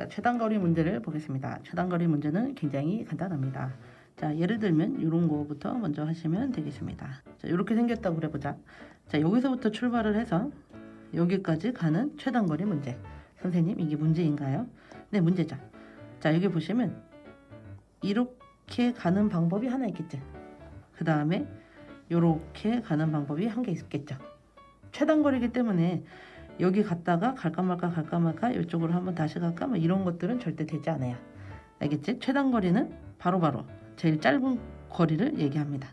자, 최단거리 문제를 보겠습니다. 최단거리 문제는 굉장히 간단합니다. 자, 예를 들면 이런 거부터 먼저 하시면 되겠습니다. 자, 이렇게 생겼다고 그래보자. 자, 여기서부터 출발을 해서 여기까지 가는 최단거리 문제. 선생님, 이게 문제인가요? 네, 문제죠. 자, 여기 보시면 이렇게 가는 방법이 하나 있겠죠. 그 다음에 이렇게 가는 방법이 한 개 있겠죠. 최단거리이기 때문에 여기 갔다가 갈까 말까 이쪽으로 한번 다시 갈까 뭐 이런 것들은 절대 되지 않아요. 알겠지? 최단거리는 바로바로 제일 짧은 거리를 얘기합니다.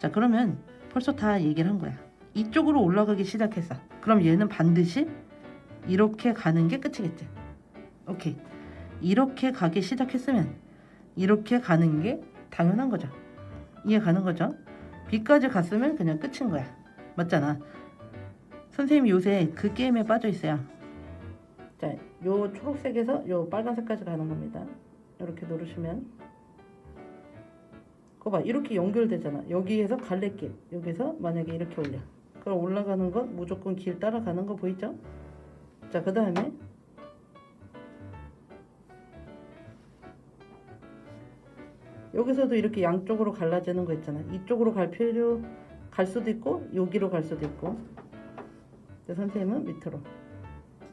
자, 그러면 벌써 다 얘기를 한 거야. 이쪽으로 올라가기 시작했어. 그럼 얘는 반드시 이렇게 가는 게 끝이겠지. 오케이. 이렇게 가기 시작했으면 이렇게 가는 게 당연한 거죠. 이해 가는 거죠? B까지 갔으면 그냥 끝인 거야. 맞잖아. 선생님이 요새 그 게임에 빠져 있어요. 자, 요 초록색에서 요 빨간색까지 가는 겁니다. 이렇게 누르시면 그거 봐, 이렇게 연결되잖아. 여기에서 갈래길, 여기서 만약에 이렇게 올려. 그럼 올라가는 건 무조건 길 따라가는 거 보이죠? 자, 그 다음에 여기서도 이렇게 양쪽으로 갈라지는 거 있잖아. 이쪽으로 갈 수도 있고 여기로 갈 수도 있고. 선생님은 밑으로.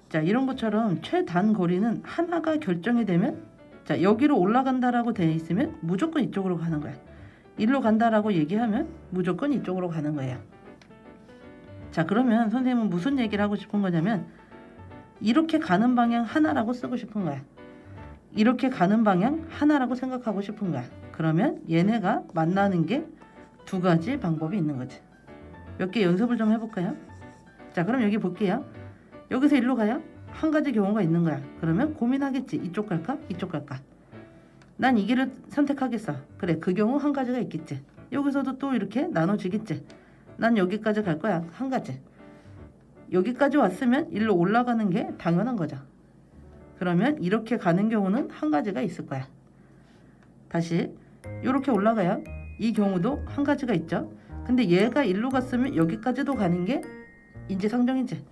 자, 이런 것처럼 최단 거리는 하나가 결정이 되면, 자, 여기로 올라간다라고 되어 있으면 무조건 이쪽으로 가는 거야. 일로 간다라고 얘기하면 무조건 이쪽으로 가는 거예요. 자, 그러면 선생님은 무슨 얘기를 하고 싶은 거냐면 이렇게 가는 방향 하나라고 쓰고 싶은 거야. 이렇게 가는 방향 하나라고 생각하고 싶은 거야. 그러면 얘네가 만나는 게 두 가지 방법이 있는 거지. 몇 개 연습을 좀 해볼까요? 자, 그럼 여기 볼게요. 여기서 일로 가요? 한 가지 경우가 있는 거야. 그러면 고민하겠지. 이쪽 갈까? 이쪽 갈까? 난 이 길을 선택하겠어. 그래, 그 경우 한 가지가 있겠지. 여기서도 또 이렇게 나눠지겠지. 난 여기까지 갈 거야. 한 가지. 여기까지 왔으면 일로 올라가는 게 당연한 거죠. 그러면 이렇게 가는 경우는 한 가지가 있을 거야. 다시 이렇게 올라가요. 이 경우도 한 가지가 있죠. 근데 얘가 일로 갔으면 여기까지도 가는 게 인지상정이지.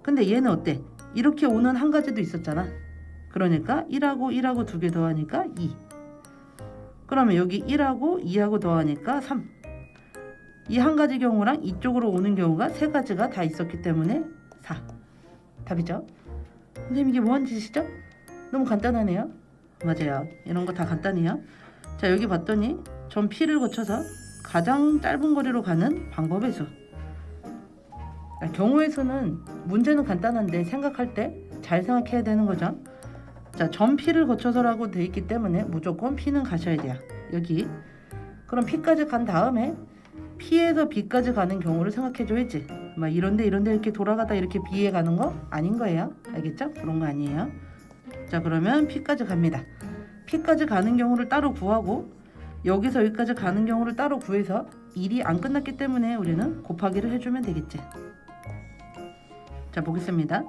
근데 얘는 어때? 이렇게 오는 한 가지도 있었잖아. 그러니까 1하고 두 개 더하니까 2. 그러면 여기 1하고 2하고 더하니까 3. 이 한 가지 경우랑 이쪽으로 오는 경우가 세 가지가 다 있었기 때문에 4. 답이죠. 선생님, 이게 뭐하는 짓이죠? 너무 간단하네요. 맞아요. 이런 거 다 간단해요. 자, 여기 봤더니 점 P를 거쳐서 가장 짧은 거리로 가는 방법의 수. 경우의 수는 문제는 간단한데 생각할 때 잘 생각해야 되는 거죠. 자, 점 P를 거쳐서라고 되어 있기 때문에 무조건 P는 가셔야 돼요. 여기. 그럼 P까지 간 다음에 P에서 B까지 가는 경우를 생각해 줘야지. 막 이런데 이렇게 돌아가다 이렇게 B에 가는 거 아닌 거예요. 알겠죠? 그런 거 아니에요. 자, 그러면 P까지 갑니다. P까지 가는 경우를 따로 구하고 여기서 여기까지 가는 경우를 따로 구해서 일이 안 끝났기 때문에 우리는 곱하기를 해주면 되겠지. 자, 보겠습니다.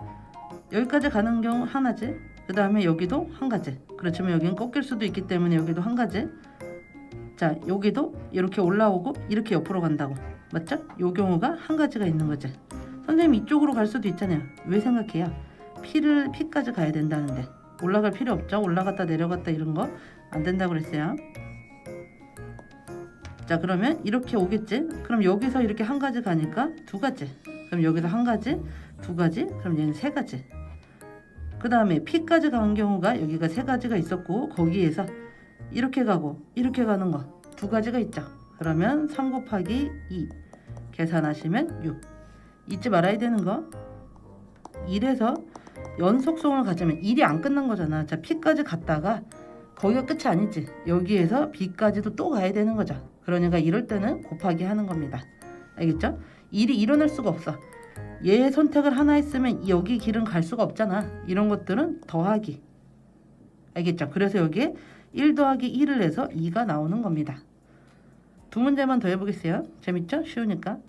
여기까지 가는 경우 하나지. 그 다음에 여기도 한 가지. 그렇지만 여기는 꺾일 수도 있기 때문에 여기도 한 가지. 자, 여기도 이렇게 올라오고 이렇게 옆으로 간다고. 맞죠? 요 경우가 한 가지가 있는 거지. 선생님, 이쪽으로 갈 수도 있잖아요. 왜 생각해요? P까지 가야 된다는데. 올라갈 필요 없죠. 올라갔다 내려갔다 이런 거 안 된다고 그랬어요. 자, 그러면 이렇게 오겠지. 그럼 여기서 이렇게 한 가지 가니까 두 가지. 그럼 여기서 한 가지, 두 가지, 그럼 얘는 세 가지. 그 다음에 P까지 가는 경우가 여기가 세 가지가 있었고 거기에서 이렇게 가고 이렇게 가는 거 두 가지가 있죠. 그러면 3 곱하기 2 계산하시면 6. 잊지 말아야 되는 거 1에서 연속성을 가지면 1이 안 끝난 거잖아. 자, P까지 갔다가 거기가 끝이 아니지. 여기에서 B까지도 또 가야 되는 거죠. 그러니까 이럴 때는 곱하기 하는 겁니다. 알겠죠? 일이 일어날 수가 없어. 얘 선택을 하나 했으면 여기 길은 갈 수가 없잖아. 이런 것들은 더하기. 알겠죠? 그래서 여기에 1 더하기 1을 해서 2가 나오는 겁니다. 두 문제만 더 해보겠어요. 재밌죠? 쉬우니까.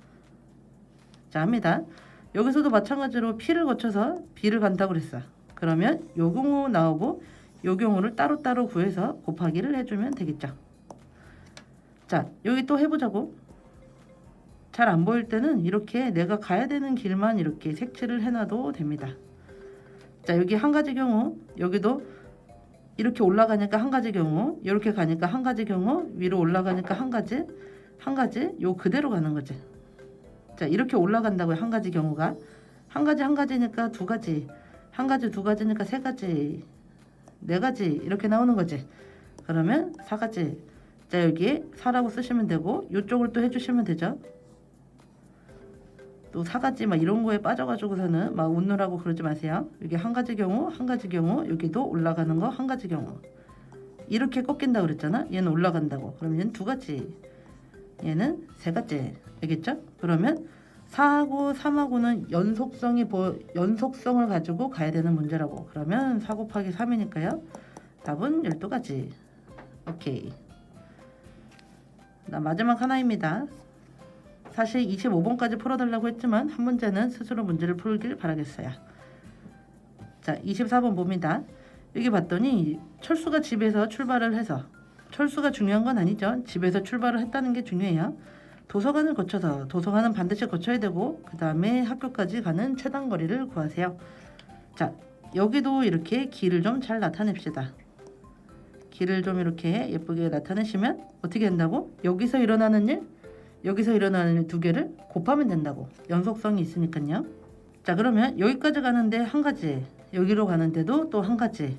자, 합니다. 여기서도 마찬가지로 P를 거쳐서 B를 간다고 그랬어. 그러면 요 경우 나오고 요 경우를 따로따로 구해서 곱하기를 해주면 되겠죠. 자, 여기 또 해보자고. 잘 안 보일 때는 이렇게 내가 가야 되는 길만 이렇게 색칠을 해놔도 됩니다. 자, 여기 한 가지 경우 여기도 이렇게 올라가니까 한 가지 경우, 이렇게 가니까 한 가지 경우, 위로 올라가니까 한 가지, 요 그대로 가는 거지. 자, 이렇게 올라간다고요. 한 가지 경우가 한 가지니까 두 가지, 한 가지 두 가지니까 세 가지, 네 가지 이렇게 나오는 거지. 그러면 4가지. 자, 여기에 4라고 쓰시면 되고 이쪽을 또 해주시면 되죠. 또 4가지 막 이런 거에 빠져가지고서는 막 웃느라고 그러지 마세요. 여기 한 가지 경우, 여기도 올라가는 거 한 가지 경우. 이렇게 꺾인다고 그랬잖아. 얘는 올라간다고. 그럼 얘는 두 가지, 얘는 세 가지. 알겠죠? 그러면 4하고 3하고는 연속성을 가지고 가야 되는 문제라고. 그러면 4 곱하기 3이니까요. 답은 12가지. 오케이. 마지막 하나입니다. 사실 25번까지 풀어달라고 했지만 한 문제는 스스로 문제를 풀길 바라겠어요. 자, 24번 봅니다. 여기 봤더니 철수가 집에서 출발을 해서, 철수가 중요한 건 아니죠. 집에서 출발을 했다는 게 중요해요. 도서관을 거쳐서, 도서관은 반드시 거쳐야 되고 그 다음에 학교까지 가는 최단 거리를 구하세요. 자, 여기도 이렇게 길을 좀 잘 나타냅시다. 길을 좀 이렇게 예쁘게 나타내시면 어떻게 된다고? 여기서 일어나는 일, 여기서 일어나는 일 두 개를 곱하면 된다고. 연속성이 있으니까요. 자, 그러면 여기까지 가는데 한 가지, 여기로 가는데도 또 한 가지.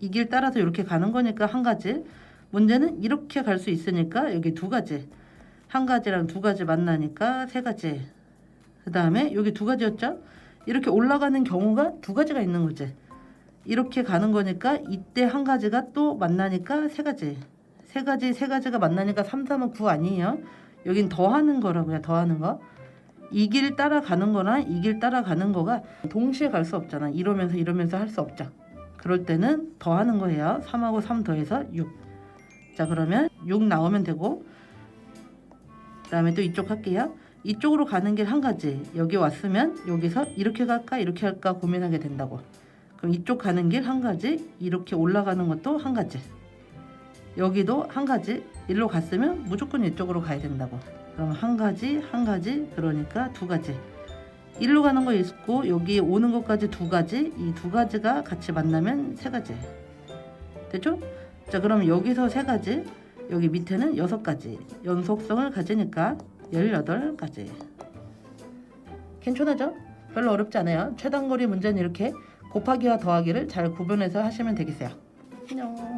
이 길 따라서 이렇게 가는 거니까 한 가지. 문제는 이렇게 갈 수 있으니까 여기 두 가지. 한 가지랑 두 가지 만나니까 세 가지. 그 다음에 여기 두 가지였죠? 이렇게 올라가는 경우가 두 가지가 있는 거지. 이렇게 가는 거니까 이때 한 가지가 또 만나니까 세 가지. 세 가지가 만나니까 3, 3은 9 아니에요? 여긴 더하는 거라고요. 더하는 거. 이 길 따라가는 거나 이 길 따라가는 거가 동시에 갈 수 없잖아. 이러면서 할 수 없죠. 그럴 때는 더하는 거예요. 3하고 3 더해서 6. 자, 그러면 6 나오면 되고, 그 다음에 또 이쪽 할게요. 이쪽으로 가는 길 한 가지. 여기 왔으면 여기서 이렇게 갈까 이렇게 할까 고민하게 된다고. 그럼 이쪽 가는 길 한 가지, 이렇게 올라가는 것도 한 가지, 여기도 한 가지. 일로 갔으면 무조건 이쪽으로 가야 된다고. 그럼 한 가지, 그러니까 두 가지. 일로 가는 거 있고 여기 오는 것까지 두 가지. 이 두 가지가 같이 만나면 세 가지. 됐죠? 자, 그럼 여기서 세 가지, 여기 밑에는 6가지. 연속성을 가지니까 18가지. 괜찮아죠? 별로 어렵지 않아요. 최단거리 문제는 이렇게 곱하기와 더하기를 잘 구분해서 하시면 되겠어요. 안녕.